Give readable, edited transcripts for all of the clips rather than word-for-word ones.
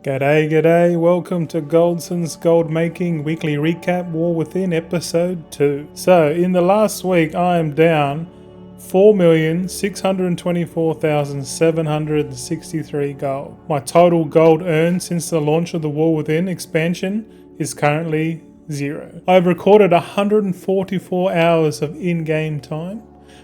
G'day, g'day, welcome to Goldson's Gold Making Weekly Recap War Within Episode 2. So, in the last week I am down 4,624,763 gold. My total gold earned since the launch of the War Within expansion is currently 0. I've recorded 144 hours of in-game time,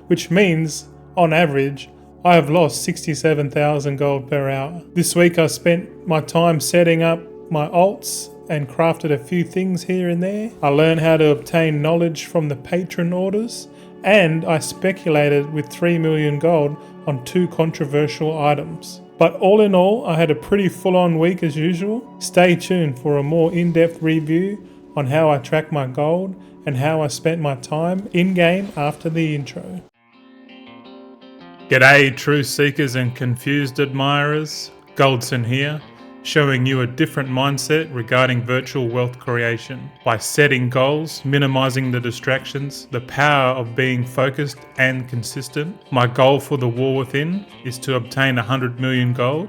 which means, on average, I have lost 67,000 gold per hour. This week I spent my time setting up my alts and crafted a few things here and there. I learned how to obtain knowledge from the patron orders, and I speculated with 3 million gold on 2 controversial items. But all in all, I had a pretty full-on week as usual. Stay tuned for a more in-depth review on how I track my gold and how I spent my time in-game after the intro. G'day truth seekers and confused admirers, Goldson here, showing you a different mindset regarding virtual wealth creation. By setting goals, minimizing the distractions, the power of being focused and consistent. My goal for the War Within is to obtain 100 million gold.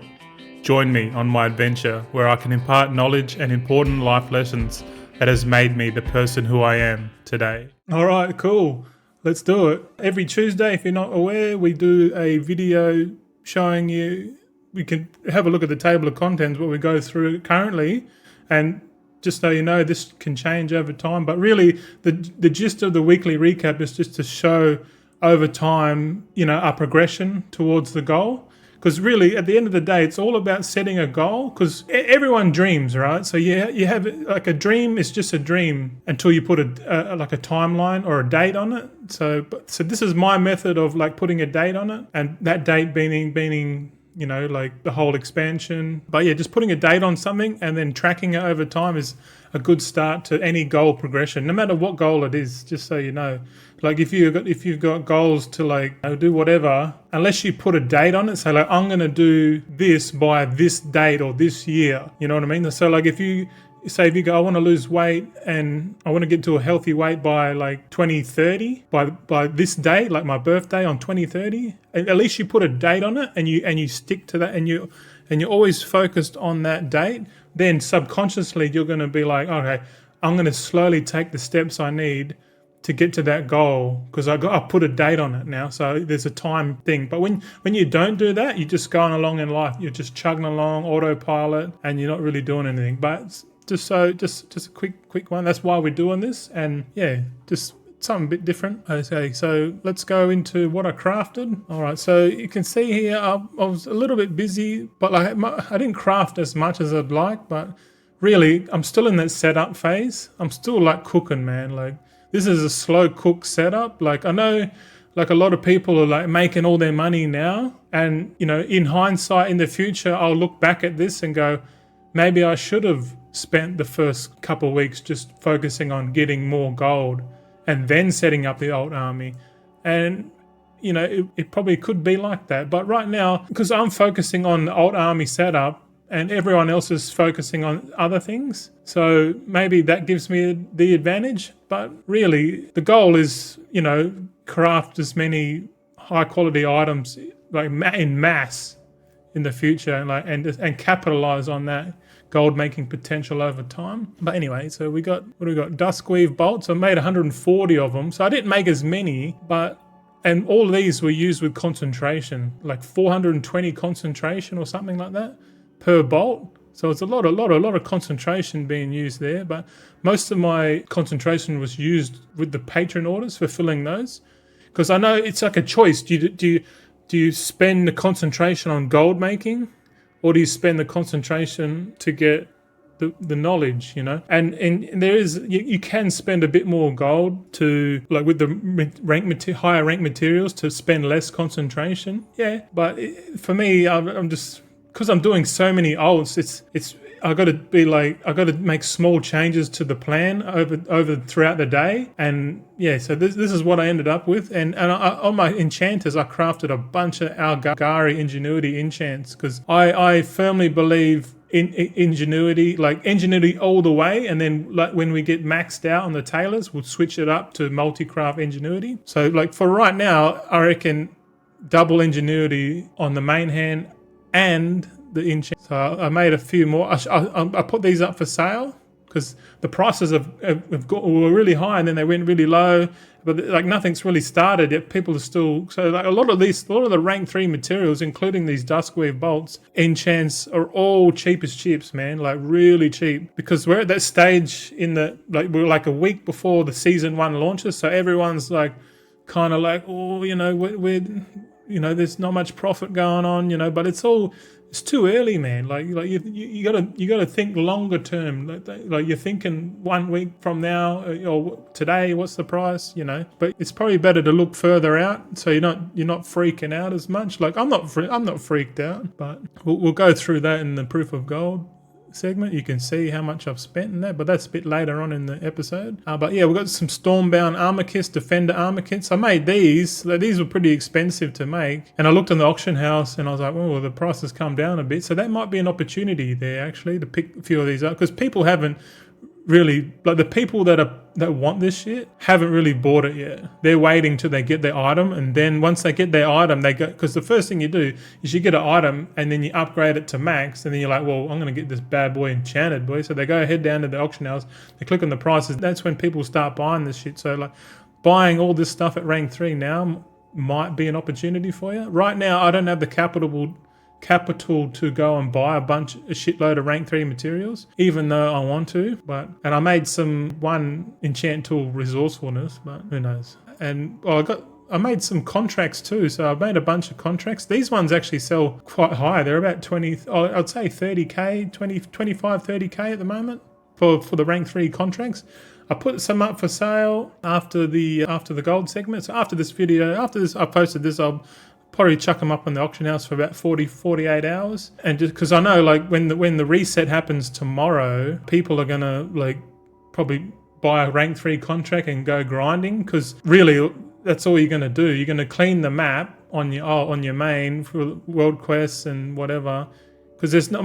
Join me on my adventure where I can impart knowledge and important life lessons that has made me the person who I am today. Alright, cool. Let's do it. Every Tuesday, if you're not aware, we do a video showing you, we can have a look at the table of contents, what we go through currently, and just so you know, this can change over time, but really the gist of the weekly recap is just to show over time, our progression towards the goal. Because really, at the end of the day, it's all about setting a goal. Because everyone dreams, right? So you have like a dream is just a dream until you put a timeline or a date on it. So this is my method of like putting a date on it, and that date being like the whole expansion. But yeah, just putting a date on something and then tracking it over time is a good start to any goal progression, no matter what goal it is. Just so you know. Like if you've got goals to like do whatever, unless you put a date on it, say like I'm gonna do this by this date or this year, you know what I mean? So like if you go, I want to lose weight and I want to get to a healthy weight by like 2030, by this date, like my birthday on 2030, at least you put a date on it and you stick to that and you're always focused on that date. Then subconsciously you're going to be like, okay, I'm going to slowly take the steps I need to get to that goal because I put a date on it now. So there's a time thing. But when you don't do that, you're just going along in life. You're just chugging along, autopilot, and you're not really doing anything. But just a quick one. That's why we're doing this. And yeah, just something a bit different. Okay, so let's go into what I crafted. All right, so you can see here I was a little bit busy, but like I didn't craft as much as I'd like. But really, I'm still in that setup phase. I'm still like cooking, man. Like this is a slow cook setup. Like I know, like a lot of people are like making all their money now, and in hindsight, in the future, I'll look back at this and go, maybe I should have spent the first couple of weeks just focusing on getting more gold and then setting up the alt army. And it probably could be like that, but right now, because I'm focusing on the alt army setup and everyone else is focusing on other things, so maybe that gives me the advantage. But really the goal is craft as many high quality items like in mass in the future and capitalize on that gold making potential over time. But anyway, so what do we got? Duskweave bolts. I made 140 of them. So I didn't make as many, and all of these were used with concentration, like 420 concentration or something like that per bolt. So it's a lot of concentration being used there. But most of my concentration was used with the patron orders, fulfilling those. Because I know it's like a choice. Do you spend the concentration on gold making, or do you spend the concentration to get the knowledge, And there is, you can spend a bit more gold to, like with the higher rank materials, to spend less concentration. Yeah, but for me, I'm just, because I'm doing so many alts, it's I got to make small changes to the plan over throughout the day, and yeah, so this is what I ended up with, and on my enchanters I crafted a bunch of Algari ingenuity enchants because I firmly believe in ingenuity, like ingenuity all the way, and then like when we get maxed out on the tailors, we'll switch it up to multi-craft ingenuity. So like for right now, I reckon double ingenuity on the main hand and the enchant. So I made a few more. I put these up for sale because the prices were really high and then they went really low. But like nothing's really started yet. People are still like a lot of the rank 3 materials, including these duskweave bolts, enchants are all cheap as chips, man. Like really cheap, because we're at that stage in the we're like a week before the season 1 launches, so everyone's like kind of like, oh, you know, we're you know, there's not much profit going on, you know, but it's too early, man. Like you gotta think longer term. Like you're thinking 1 week from now or today, what's the price, you know? But it's probably better to look further out, so you're not freaking out as much. Like I'm not freaked out, but we'll go through that in the proof of gold segment. You can see how much I've spent in that, but that's a bit later on in the episode. But yeah, we've got some Stormbound armor kits, Defender armor kits. I made these. These were pretty expensive to make, and I looked in the auction house and I was like, well, the price has come down a bit, so that might be an opportunity there actually to pick a few of these up, because people haven't really, like the people that want this shit haven't really bought it yet. They're waiting till they get their item, and then once they get their item, they go, because the first thing you do is you get an item and then you upgrade it to max, and then you're like, well, I'm going to get this bad boy enchanted, boy. So they go head down to the auction house, they click on the prices. That's when people start buying this shit. So like buying all this stuff at rank 3 now might be an opportunity for you. Right now, I don't have the capital to go and buy a shitload of rank 3 materials, even though I want to. And I made one enchant tool resourcefulness, but who knows. And I made some contracts too, so I've made a bunch of contracts. These ones actually sell quite high. They're about 20, I'd say 30k, 25, 30k at the moment for the rank 3 contracts. I put some up for sale after the gold segment. So after this video, I posted this, I'll probably chuck them up in the auction house for about 48 hours. And just because I know, like, when the reset happens tomorrow, people are gonna like probably buy a rank 3 contract and go grinding, because really that's all you're gonna do. You're gonna clean the map on your main for world quests and whatever, because there's no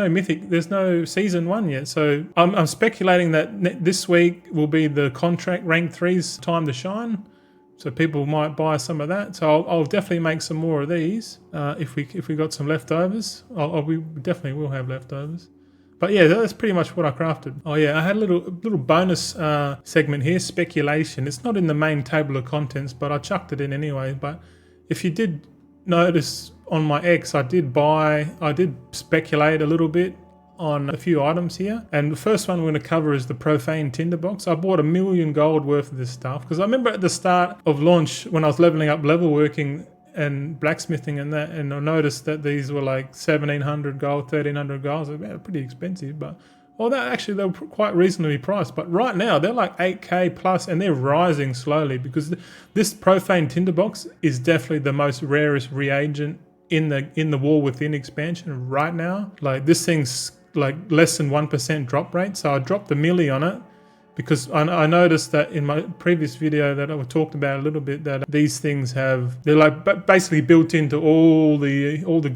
mythic, there's no season 1 yet. So I'm speculating that this week will be the contract rank 3's time to shine. So people might buy some of that. So I'll definitely make some more of these if we got some leftovers. We definitely will have leftovers. But yeah, that's pretty much what I crafted. Oh yeah, I had a little bonus segment here, speculation. It's not in the main table of contents, but I chucked it in anyway. But if you did notice on my X, I did speculate a little bit on a few items here, and the first one we're going to cover is the Profane Tinderbox. I bought 1 million gold worth of this stuff because I remember at the start of launch when I was leveling up level working and blacksmithing and that, and I noticed that these were like 1700 gold, 1300 gold. So they're pretty expensive, but they were quite reasonably priced. But right now they're like 8k plus, and they're rising slowly because this Profane Tinderbox is definitely the most rarest reagent in the War Within expansion right now. Like this thing's like less than 1% drop rate, so I dropped a milli on it because I noticed that in my previous video that I talked about a little bit, that these things they're like basically built into all the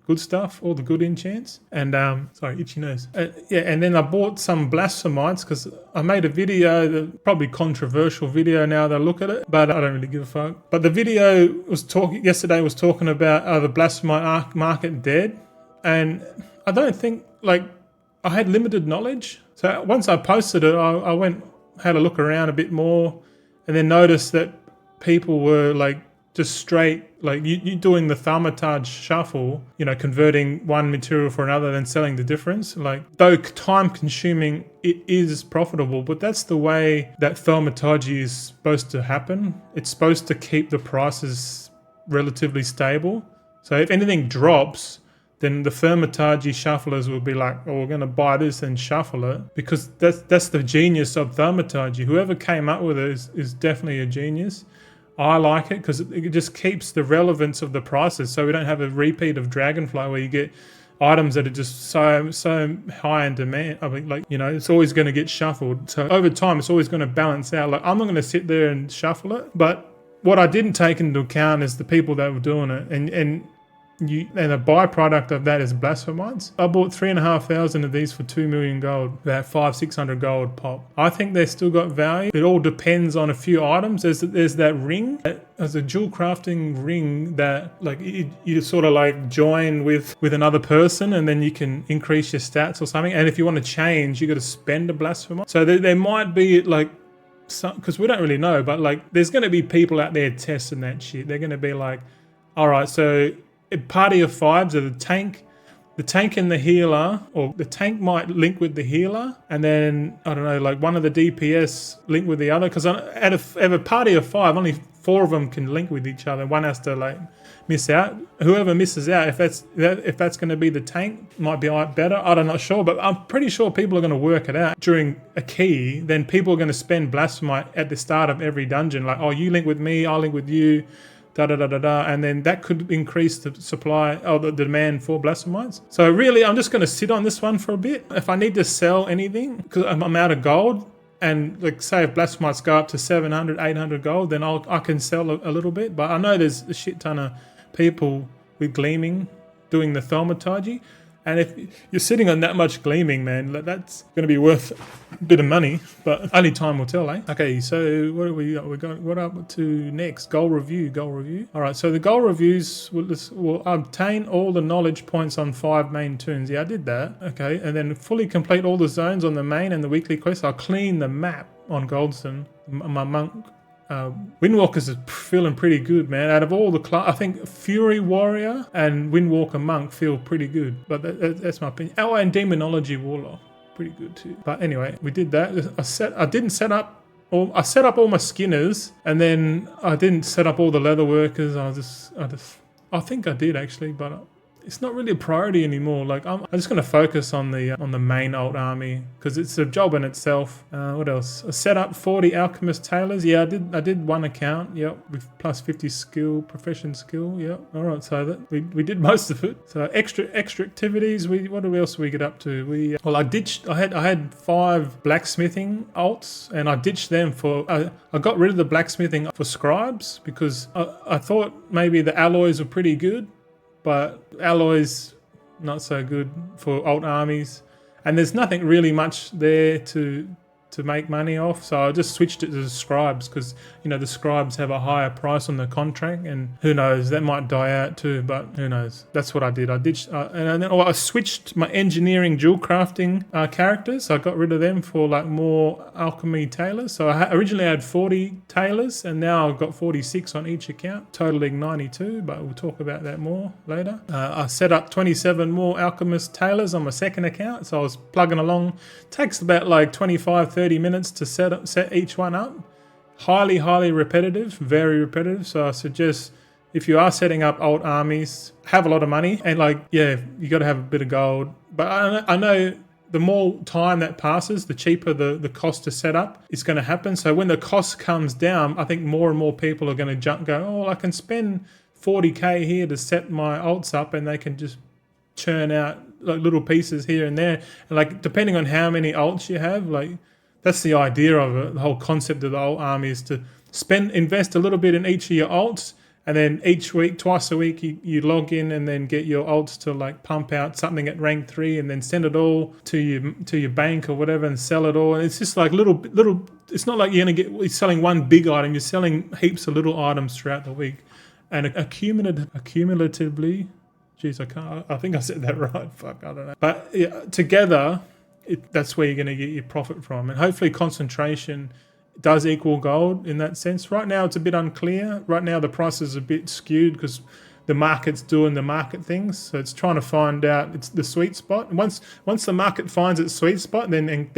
good stuff, all the good enchants. And sorry, itchy nose. Yeah, and then I bought some Blasphemites because I made a video, probably controversial video now that I look at it, but I don't really give a fuck. But the video yesterday was talking about the Blasphemite market dead, and I don't think, like, I had limited knowledge. So once I posted it, I had a look around a bit more, and then noticed that people were like just straight, like you doing the Thaumaturge shuffle, you know, converting one material for another, then selling the difference. Like, though time consuming, it is profitable, but that's the way that Thaumaturgy is supposed to happen. It's supposed to keep the prices relatively stable. So if anything drops, then the Thaumaturgy shufflers will be like, oh, we're going to buy this and shuffle it, because that's the genius of Thaumaturgy. Whoever came up with it is definitely a genius. I like it because it just keeps the relevance of the prices, so we don't have a repeat of Dragonfly where you get items that are just so high in demand. I mean, like, you know, it's always going to get shuffled. So over time, it's always going to balance out. Like, I'm not going to sit there and shuffle it, but what I didn't take into account is the people that were doing it. And and a byproduct of that is blasphemites. I bought 3,500 of these for 2 million gold, about 500-600 gold pop. I think they still got value. It all depends on a few items. There's that ring, as a dual crafting ring that like you sort of like join with another person, and then you can increase your stats or something. And if you want to change, you got to spend a blasphemite. So there might be like, because we don't really know, but like there's going to be people out there testing that shit. They're going to be like, all right, so a party of 5s are the tank and the healer, or the tank might link with the healer, and then I don't know, like one of the DPS link with the other. Because at a party of 5, only 4 of them can link with each other. One has to like miss out. Whoever misses out, if that's going to be the tank, might be better. I'm not sure, but I'm pretty sure people are going to work it out during a key. Then people are going to spend blasphemite at the start of every dungeon. Like, oh, you link with me, I'll link with you. And then that could increase the supply or the demand for blasphemites. So really, I'm just going to sit on this one for a bit. If I need to sell anything because I'm out of gold, and like say if blasphemites go up to 700, 800 gold, then I can sell a little bit. But I know there's a shit ton of people with gleaming doing the thaumaturgy. And if you're sitting on that much gleaming, man, that's going to be worth a bit of money, but only time will tell, eh? Okay, so what are we got? What up to next? Goal review. All right, so the goal reviews will obtain all the knowledge points on 5 main toons. Yeah, I did that. Okay, and then fully complete all the zones on the main and the weekly quests. I'll clean the map on Goldstone. My monk. Windwalkers is feeling pretty good, man. Out of all the I think Fury Warrior and Windwalker Monk feel pretty good, but that's my opinion. Oh, and Demonology Warlock, pretty good too. But anyway, we did that. I set up all my skinners, and then I didn't set up all the leather workers. I think I did actually, but it's not really a priority anymore. Like I'm just going to focus on the main alt army because it's a job in itself. What else? I set up 40 alchemist tailors. Yeah, I did one account. Yep, with plus 50 skill, profession skill. Yep. All right, so that we did most of it. So extra activities. What else we get up to? I had 5 blacksmithing alts, and I ditched them for. I got rid of the blacksmithing for scribes because I thought maybe the alloys were pretty good. But alloys, not so good for alt armies. And there's nothing really much there to make money off. So I just switched it to the scribes because, the scribes have a higher price on the contract. And who knows, that might die out too. But who knows? That's what I did. I ditched, and then I switched my engineering dual crafting characters. So I got rid of them for like more alchemy tailors. So I originally had 40 tailors, and now I've got 46 on each account, totaling 92. But we'll talk about that more later. I set up 27 more alchemist tailors on my second account. So I was plugging along. Takes about like 25-30 minutes to set each one up. Highly repetitive, very repetitive. So I suggest if you are setting up alt armies, have a lot of money and you got to have a bit of gold. But I know the more time that passes, the cheaper the cost to set up is going to happen. So when the cost comes down, I think more and more people are going to go, I can spend 40k here to set my alts up, and they can just churn out like little pieces here and there. And like depending on how many alts you have, like that's the idea of it. The whole concept of the alt army is to invest a little bit in each of your alts, and then each week, twice a week, you log in and then get your alts to like pump out something at rank 3, and then send it all to your bank or whatever and sell it all. And it's just like little. It's not like you're selling one big item. You're selling heaps of little items throughout the week, and accumulatively. Jeez, I think I said that right. Fuck, I don't know. But yeah, together, that's where you're going to get your profit from. And hopefully concentration does equal gold in that sense. Right now, it's a bit unclear. Right now, the price is a bit skewed because the market's doing the market things. So it's trying to find out it's the sweet spot. And once the market finds its sweet spot, then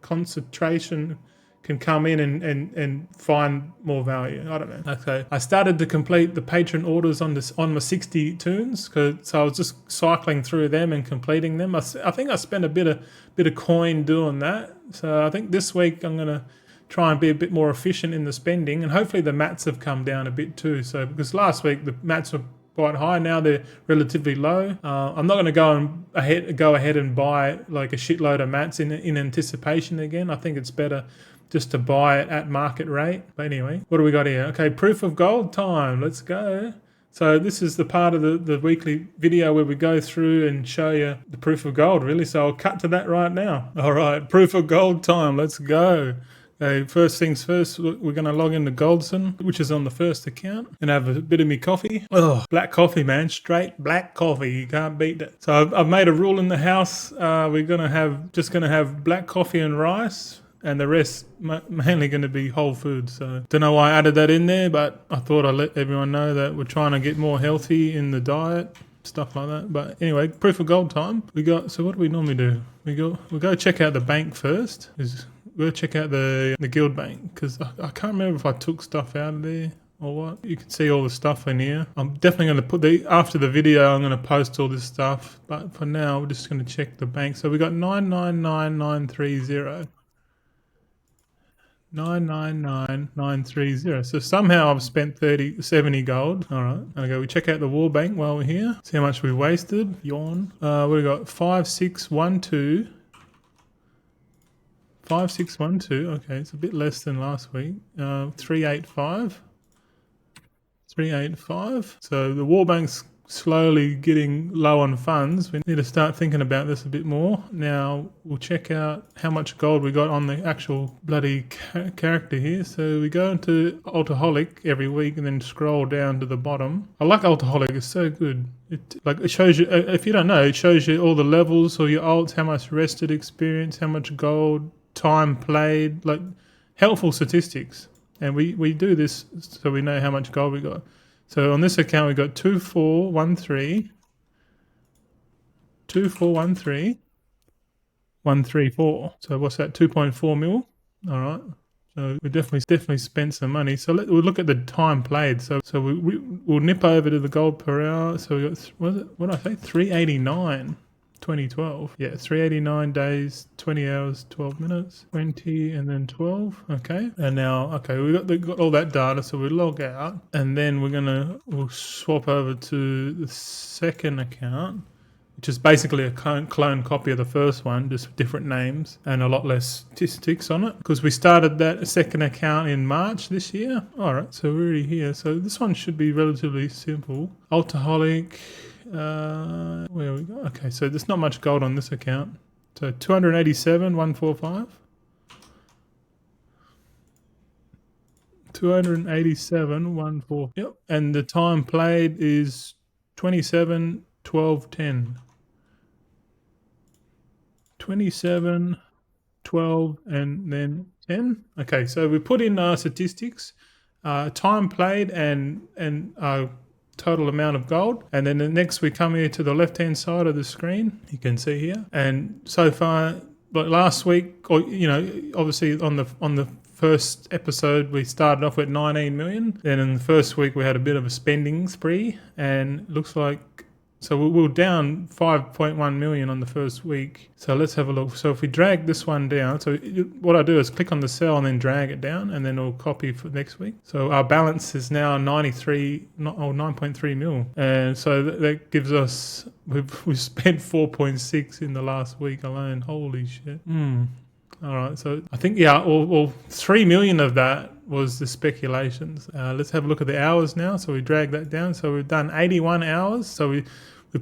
concentration can come in and find more value. I don't know. Okay, I started to complete the patron orders on my 60 toons, so I was just cycling through them and completing them. I think I spent a bit of coin doing that. So I think this week I'm gonna try and be a bit more efficient in the spending, and hopefully the mats have come down a bit too. So because last week the mats were quite high, now they're relatively low. I'm not going to go ahead and buy like a shitload of mats in anticipation again. I think it's better just to buy it at market rate. But anyway, what do we got here? Okay, proof of gold time. Let's go. So this is the part of the weekly video where we go through and show you the proof of gold, really. So I'll cut to that right now. All right, proof of gold time. Let's go. Okay, first things first, we're going to log into Goldson, which is on the first account, and have a bit of me coffee. Oh, black coffee, man. Straight black coffee. You can't beat that. So I've made a rule in the house. We're going to have black coffee and rice, and the rest mainly going to be whole food. So don't know why I added that in there, but I thought I'd let everyone know that we're trying to get more healthy in the diet, stuff like that. But anyway, proof of gold time. So what do we normally do? We go check out the bank first. We'll check out the guild bank, because I can't remember if I took stuff out of there or what. You can see all the stuff in here. I'm definitely going to put after the video, I'm going to post all this stuff. But for now, we're just going to check the bank. So we got 999,930. 999,930. So somehow I've spent 70 gold. All right. Okay, we check out the war bank while we're here. See how much we wasted. Yawn. We got 5612. 5612. Okay, it's a bit less than last week. 385. 385. So the war bank's slowly getting low on funds. We need to start thinking about this a bit more. Now we'll check out how much gold we got on the actual bloody character here. So we go into Alcoholic every week and then scroll down to the bottom. I like Alcoholic. It's so good. It shows you, if you don't know, it shows you all the levels, all your alts, how much rested experience, how much gold, time played, like helpful statistics. And we do this so we know how much gold we got. So on this account we got 2413, 134. So what's that? 2.4 mil. All right. So we definitely spent some money. So we'll look at the time played. So we'll nip over to the gold per hour. So we got, what did I say? 389. 2012. Yeah, 389 days, 20 hours, 12 minutes, 20 and then 12. Okay. And now, okay, we got all that data, so we log out, and then we'll swap over to the second account, which is basically a clone copy of the first one, just different names and a lot less statistics on it, because we started that second account in March this year. All right, so we're already here. So this one should be relatively simple. Alcoholic. Where we go? Okay, so there's not much gold on this account. So 287,145. 287,145. Yep. And the time played is 27:12:10. 27, 12, and then 10. Okay, so we put in our statistics, time played, and total amount of gold, and then next we come here to the left hand side of the screen. You can see here, and so far, like last week, or obviously on the first episode we started off with 19 million. Then in the first week we had a bit of a spending spree, and it looks like, so we were down 5.1 million on the first week. So let's have a look. So if we drag this one down, so what I do is click on the cell and then drag it down, and then it'll copy for next week. So our balance is now 9.3 mil. And so that gives us, we've spent 4.6 in the last week alone. Holy shit. All right, so I think, well, 3 million of that was the speculations. Let's have a look at the hours now. So we drag that down. So we've done 81 hours. So we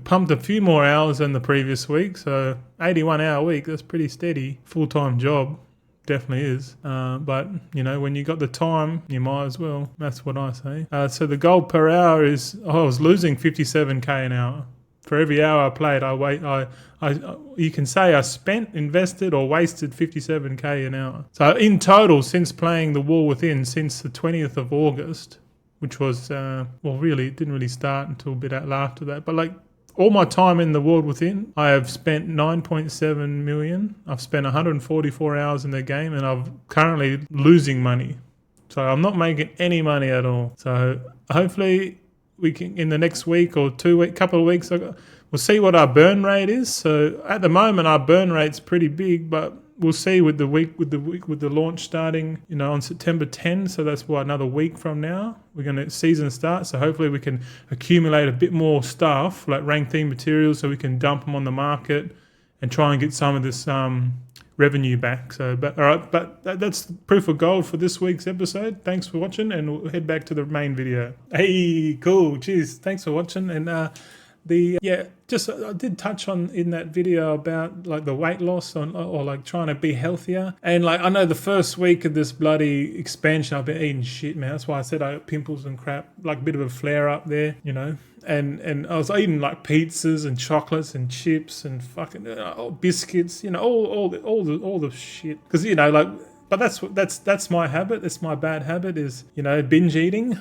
pumped a few more hours than the previous week. So 81 hour week, that's pretty steady. Full-time job, definitely is. But, when you got the time, you might as well. That's what I say. So the gold per hour is, I was losing 57K an hour. For every hour I played, you can say I spent, invested, or wasted 57K an hour. So in total, since playing the War Within, since the 20th of August, which was, really, it didn't really start until a bit after that. But like all my time in the World Within, I have spent 9.7 million. I've spent 144 hours in the game, and I'm currently losing money. So I'm not making any money at all. So hopefully we can, in the next week or couple of weeks, we'll see what our burn rate is. So at the moment, our burn rate's pretty big, but we'll see with the launch starting, on September 10. So that's another week from now. We're going to season start. So hopefully we can accumulate a bit more stuff like rank theme materials, so we can dump them on the market and try and get some of this revenue back. So, but all right, but that's proof of gold for this week's episode. Thanks for watching, and we'll head back to the main video. Hey, cool. Cheers. Thanks for watching. And just I did touch on in that video about like the weight loss or like trying to be healthier. And like I know the first week of this bloody expansion, I've been eating shit, man. That's why I said I got pimples and crap, like a bit of a flare up there, you know. And I was eating like pizzas and chocolates and chips and fucking biscuits, you know, all the shit. Because you know, like, but that's my habit. That's my bad habit is, you know, binge eating.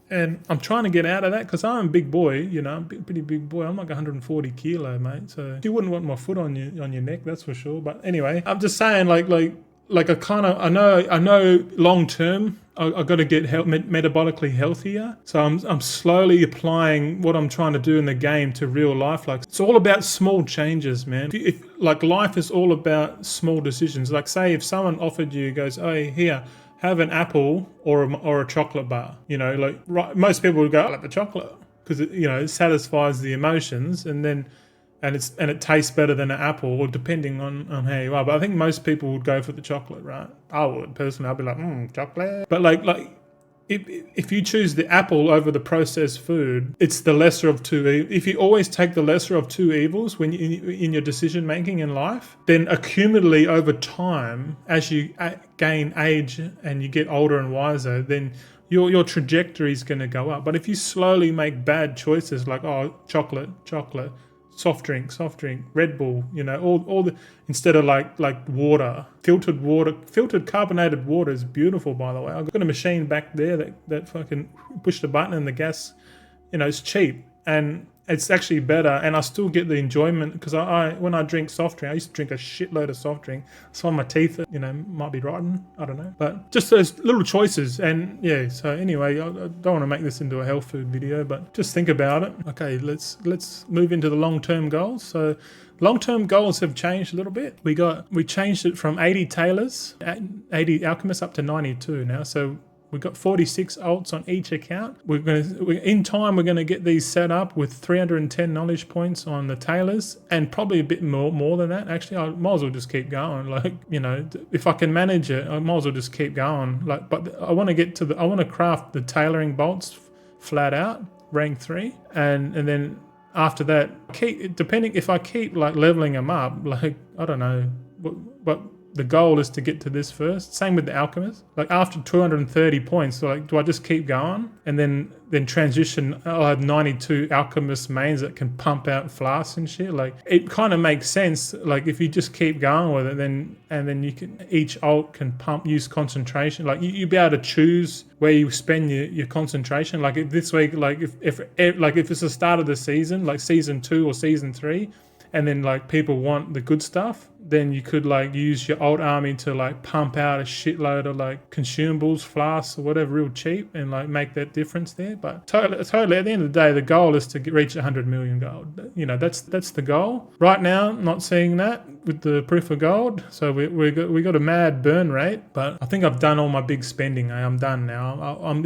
And I'm trying to get out of that because I'm a big boy, you know, I'm a pretty big boy. I'm like 140 kilo, mate. So you wouldn't want my foot on your neck, that's for sure. But anyway, I'm just saying, like I know long term, I got to get metabolically healthier. So I'm slowly applying what I'm trying to do in the game to real life. Like it's all about small changes, man. If like life is all about small decisions. Like say if someone offered you, goes, "Hey, here, have an apple or a chocolate bar." You know, like most people would go, "I like the chocolate," because it satisfies the emotions, and it tastes better than an apple, or depending on how you are. But I think most people would go for the chocolate, right? I would personally. I'd be like, chocolate. But like if you choose the apple over the processed food, it's the lesser of two evils. If you always take the lesser of two evils when in your decision making in life, then accumulatively over time, as you gain age and you get older and wiser, then your trajectory is going to go up. But if you slowly make bad choices like chocolate, soft drink, Red Bull, you know, all the instead of like water, filtered carbonated water is beautiful, by the way. I've got a machine back there that fucking push the button and the gas, you know, it's cheap and it's actually better, and I still get the enjoyment because when I drink soft drink, I used to drink a shitload of soft drink. So my teeth, you know, might be rotten. I don't know, but just those little choices. And yeah, so anyway, I don't want to make this into a health food video, but just think about it. Okay, let's move into the long-term goals. So long-term goals have changed a little bit. We changed it from 80 tailors, 80 alchemists up to 92 now. So we've got 46 alts on each account. In time, we're going to get these set up with 310 knowledge points on the tailors, and probably a bit more than that. Actually, I might as well just keep going. Like, you know, if I can manage it, I might as well just keep going. Like, but I want to craft the tailoring bolts flat out, rank 3, and then after that, if I keep like leveling them up, like I don't know, but the goal is to get to this first. Same with the alchemist. Like after 230 points, so like, do I just keep going and then transition? I'll have 92 alchemist mains that can pump out flasks and shit. Like it kind of makes sense. Like if you just keep going with it, then you can, each alt can use concentration. Like you'll be able to choose where you spend your concentration. Like if this week, like if it's the start of the season, like season 2 or season 3, and then like people want the good stuff, then you could like use your alt army to like pump out a shitload of like consumables, flasks or whatever real cheap, and like make that difference there. But totally at the end of the day, the goal is to reach 100 million gold. You know, that's the goal. Right now, not seeing that with the proof of gold. So we got a mad burn rate, but I think I've done all my big spending. I'm done now. I'm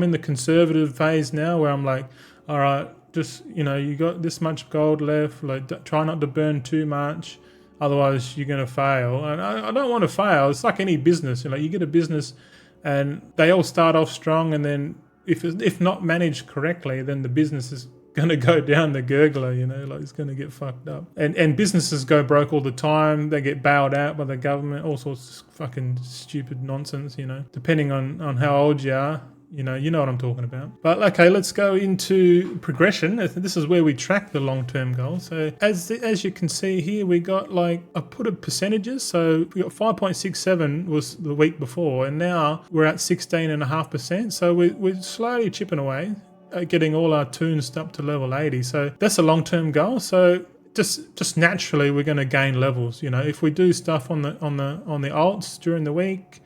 in the conservative phase now where I'm like, all right, just, you know, you got this much gold left, like try not to burn too much, otherwise you're going to fail. And I don't want to fail. It's like any business, you know, you get a business and they all start off strong, and then if not managed correctly, then the business is going to go down the gurgler, you know, like it's going to get fucked up. And businesses go broke all the time. They get bailed out by the government, all sorts of fucking stupid nonsense, you know, depending on how old you are. You know what I'm talking about. But okay, let's go into progression. This is where we track the long-term goals. So as you can see here, we got like, I put a percentages. So we got 5.67 was the week before, and now we're at 16.5%. So we're slowly chipping away at getting all our toons up to level 80. So that's a long-term goal. So just naturally we're going to gain levels. You know, if we do stuff on the alts during the week,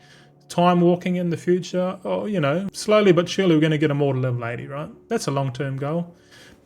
time walking in the future, or, you know, slowly but surely we're going to get them all to level 80, right? That's a long-term goal.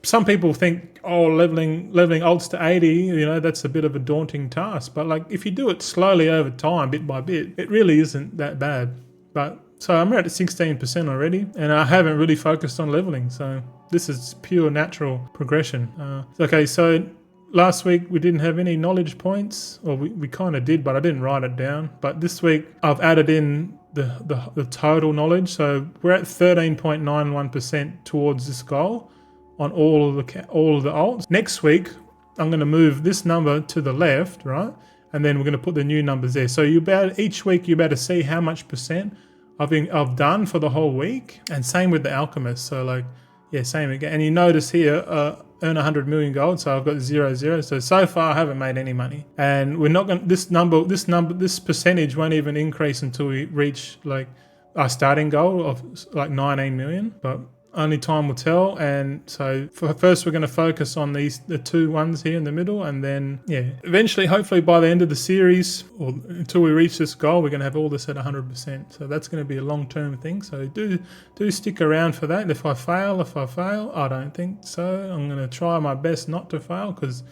Some people think, leveling alts to 80, you know, that's a bit of a daunting task. But like if you do it slowly over time, bit by bit, it really isn't that bad. But so I'm at 16% already, and I haven't really focused on leveling. So this is pure natural progression. Okay, so last week we didn't have any knowledge points, or we kind of did, but I didn't write it down. But this week I've added in the total knowledge, so we're at 13.91% towards this goal on all of the alts. Next week I'm going to move this number to the left, right, and then we're going to put the new numbers there. So each week you're about to see how much percent I've done for the whole week, and same with the alchemist. So like, yeah, same again. And you notice here, earn 100 million gold. So I've got 0. So far I haven't made any money, and we're not going. This percentage won't even increase until we reach like our starting goal of like 19 million. But only time will tell. And so first we're going to focus on the two ones here in the middle, and then eventually, hopefully by the end of the series, or until we reach this goal, we're going to have all this at 100%. So that's going to be a long-term thing. So do stick around for that. If I fail, I don't think so. I'm going to try my best not to fail, because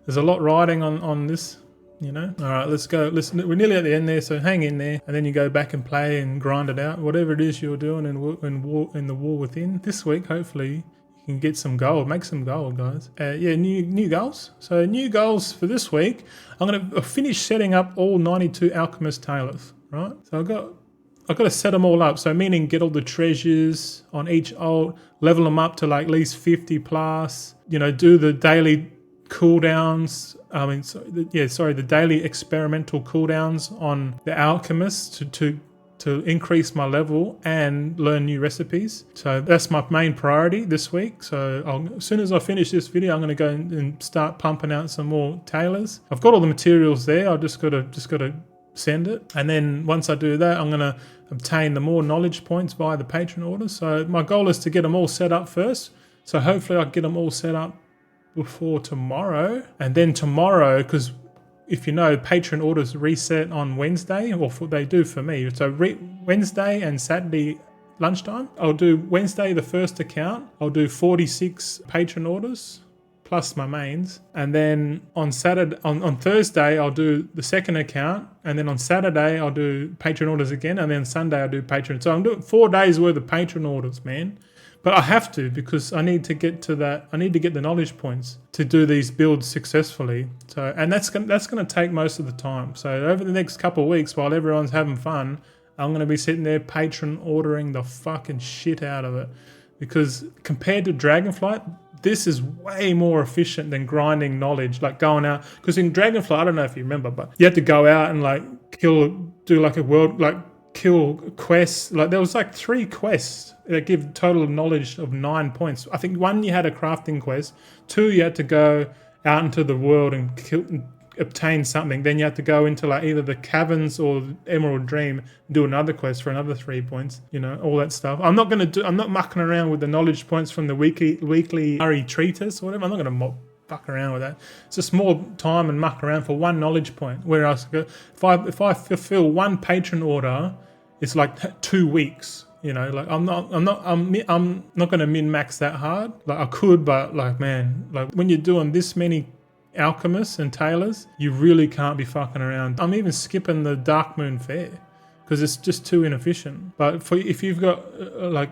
there's a lot riding on this. You know. All right, let's go. We're nearly at the end there, so hang in there, and then you go back and play and grind it out. Whatever it is you're doing in the war within this week, hopefully you can get some gold, make some gold, guys. New goals. So new goals for this week. I'm gonna finish setting up all 92 alchemist tailors. Right. So I've got to set them all up. So meaning get all the treasures on each alt, level them up to like at least 50 plus. You know, do the daily cooldowns. The daily experimental cooldowns on the alchemist to increase my level and learn new recipes. So that's my main priority this week. So as soon as I finish this video, I'm going to go and start pumping out some more tailors. I've got all the materials there. I just got to send it, and then once I do that, I'm going to obtain the more knowledge points via the patron orders. So my goal is to get them all set up first. So hopefully I get them all set up before tomorrow, and then tomorrow, because if you know, patron orders reset on Wednesday, or they do for me. So Wednesday and Saturday lunchtime, I'll do Wednesday the first account. I'll do 46 patron orders plus my mains, and then on Thursday I'll do the second account, and then on Saturday I'll do patron orders again, and then Sunday I'll do patron. So I'm doing 4 days worth of patron orders, man. But I have to, because I need to get to that. I need to get the knowledge points to do these builds successfully. So, and that's going to take most of the time. So over the next couple of weeks, while everyone's having fun, I'm going to be sitting there patron ordering the fucking shit out of it. Because compared to Dragonflight, this is way more efficient than grinding knowledge, like going out. Because in Dragonflight, I don't know if you remember, but you had to go out and like kill quests. Like there was like 3 quests that give total knowledge of 9 points. I think 1 you had a crafting quest, 2 you had to go out into the world and obtain something. Then you had to go into like either the caverns or Emerald Dream and do another quest for another 3 points. You know, all that stuff. I'm not mucking around with the knowledge points from the weekly Ari treatise or whatever. I'm not going to fuck around with that. It's just more time and muck around for 1 knowledge point. Whereas if I fulfill 1 patron order, it's like 2 weeks. You know, like I'm not going to min-max that hard. Like I could, but like, man, like when you're doing this many alchemists and tailors, you really can't be fucking around. I'm even skipping the Dark Moon Fair because it's just too inefficient. But if you've got like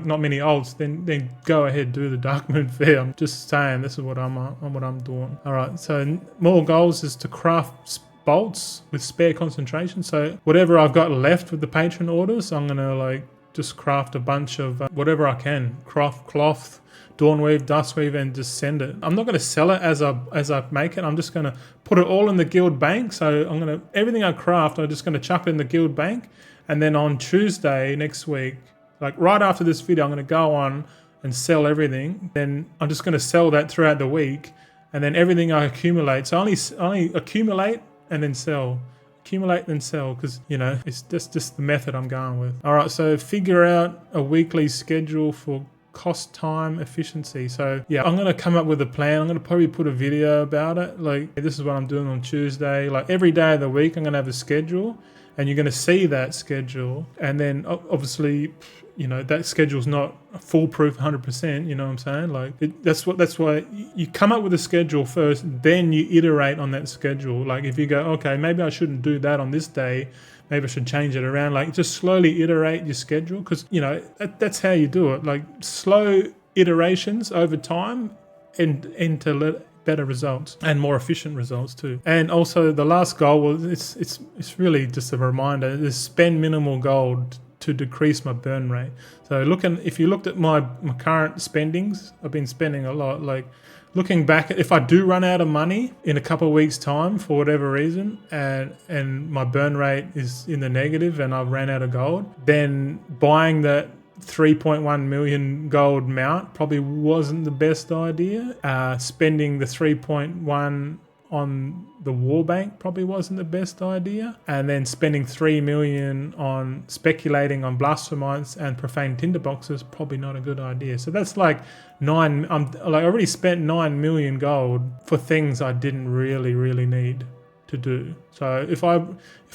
not many alts, then go ahead, do the Dark Moon Fair. I'm just saying, this is what I'm doing. All right, so more goals is to craft bolts with spare concentration. So whatever I've got left with the patron orders, I'm gonna like just craft a bunch of whatever I can, cloth, Dawnweave, Dustweave, and just send it. I'm not going to sell it as I make it. I'm just going to put it all in the guild bank. So everything I craft, I'm just going to chuck it in the guild bank. And then on Tuesday next week, like right after this video, I'm going to go on and sell everything. Then I'm just going to sell that throughout the week. And then everything I accumulate. So only accumulate and then sell. Accumulate and sell, because you know it's just the method I'm going with. All right, so figure out a weekly schedule for cost, time, efficiency. So yeah, I'm gonna come up with a plan. I'm gonna probably put a video about it. Like, this is what I'm doing on Tuesday. Like every day of the week, I'm gonna have a schedule, and you're gonna see that schedule. And then obviously, you know, that schedule's not foolproof 100%, you know what I'm saying? Like that's why you come up with a schedule first, then you iterate on that schedule. Like if you go, okay, maybe I shouldn't do that on this day, maybe I should change it around. Like just slowly iterate your schedule, because you know that's how you do it. Like slow iterations over time and to better results and more efficient results too. And also the last goal was it's really just a reminder, is spend minimal gold to decrease my burn rate. So if you looked at my current spendings, I've been spending a lot. Like looking back, if I do run out of money in a couple of weeks' time for whatever reason, and my burn rate is in the negative and I've ran out of gold, then buying that 3.1 million gold mount probably wasn't the best idea. Spending the 3.1 on the war bank probably wasn't the best idea, and then spending 3 million on speculating on blastomites and profane tinderboxes probably not a good idea. So that's like I already spent 9 million gold for things I didn't really need to do. So if I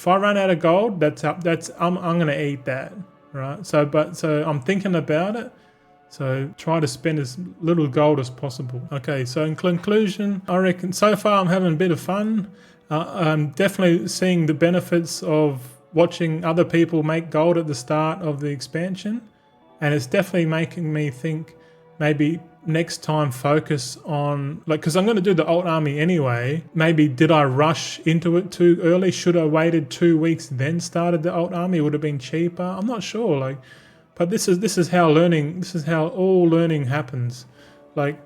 run out of gold, I'm gonna eat that, right? So I'm thinking about it. So try to spend as little gold as possible. Okay, so in conclusion, I reckon so far I'm having a bit of fun. I'm definitely seeing the benefits of watching other people make gold at the start of the expansion. And it's definitely making me think maybe next time focus on, because I'm going to do the alt army anyway. Maybe did I rush into it too early? Should I waited 2 weeks then started the alt army? It would have been cheaper. I'm not sure. But this is how all learning happens. Like,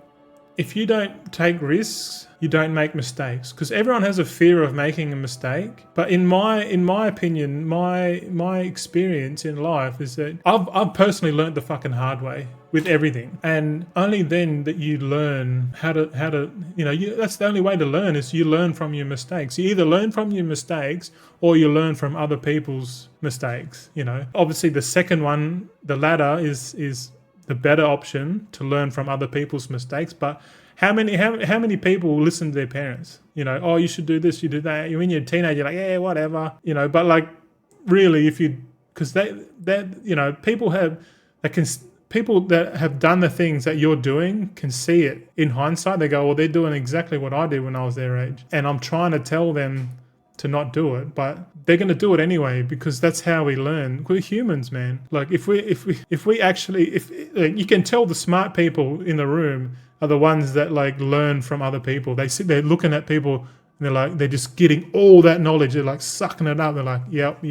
if you don't take risks, you don't make mistakes. Because everyone has a fear of making a mistake. But in my opinion, my experience in life is that I've personally learned the fucking hard way with everything. And only then that you learn how to that's the only way to learn, is you learn from your mistakes. You either learn from your mistakes or you learn from other people's mistakes. Obviously the second one, the latter, is the better option, to learn from other people's mistakes. But how many people listen to their parents? Oh, you should do this, you do that. When you're a teenager, you're like, yeah, whatever. But like, really, because people that have done the things that you're doing can see it in hindsight. They go, well, they're doing exactly what I did when I was their age, and I'm trying to tell them to not do it, but they're going to do it anyway, because that's how we learn. We're humans, man. Like if we actually, you can tell the smart people in the room are the ones that like learn from other people. They sit there looking at people and they're just getting all that knowledge. They're like sucking it up. They're like, yep.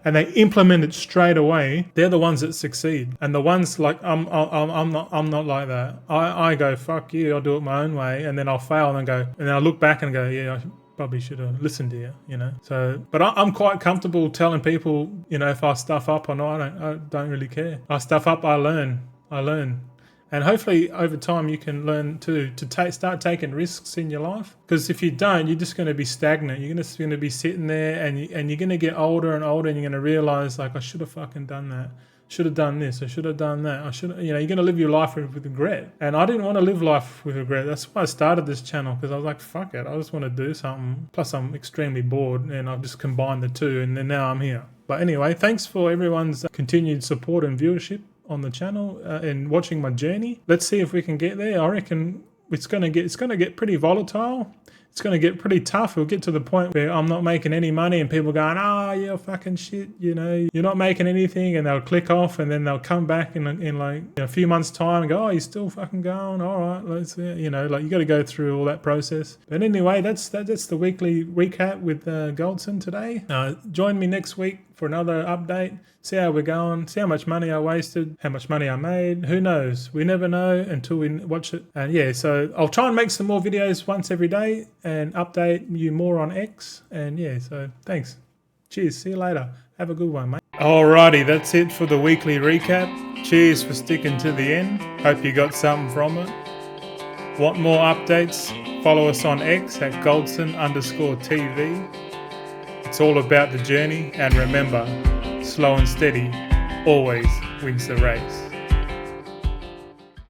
And they implement it straight away. They're the ones that succeed. And the ones like, I'm not like that. I go, fuck you, I'll do it my own way. And then I'll fail and then I look back and go, yeah, I probably should have listened to you, So, but I'm quite comfortable telling people, if I stuff up or not. I don't really care. I stuff up, I learn. And hopefully over time you can learn to start taking risks in your life. Because if you don't, you're just going to be stagnant. You're just going to be sitting there and you're going to get older and older, and you're going to realize, like, I should have fucking done that. Should have done this. I should have done that. You're going to live your life with regret. And I didn't want to live life with regret. That's why I started this channel, because I was like, fuck it. I just want to do something. Plus I'm extremely bored, and I've just combined the two, and then now I'm here. But anyway, thanks for everyone's continued support and viewership on the channel and watching my journey. Let's see if we can get there. I reckon it's going to get pretty volatile. It's going to get pretty tough. We'll get to the point where I'm not making any money and people going, you're fucking shit, you're not making anything, and they'll click off, and then they'll come back in like a few months' time and go, you're still fucking going, all right, let's you got to go through all that process. But anyway, that's the weekly recap with Goldson today. Join me next week for another update. See how we're going, see how much money I wasted, how much money I made. Who knows? We never know until we watch it. And yeah, so I'll try and make some more videos once every day and update you more on X. And yeah, so thanks. Cheers. See you later. Have a good one, mate. Alrighty, that's it for the weekly recap. Cheers for sticking to the end. Hope you got something from it. Want more updates? Follow us on X at Goldson_TV. It's all about the journey, and remember, slow and steady always wins the race.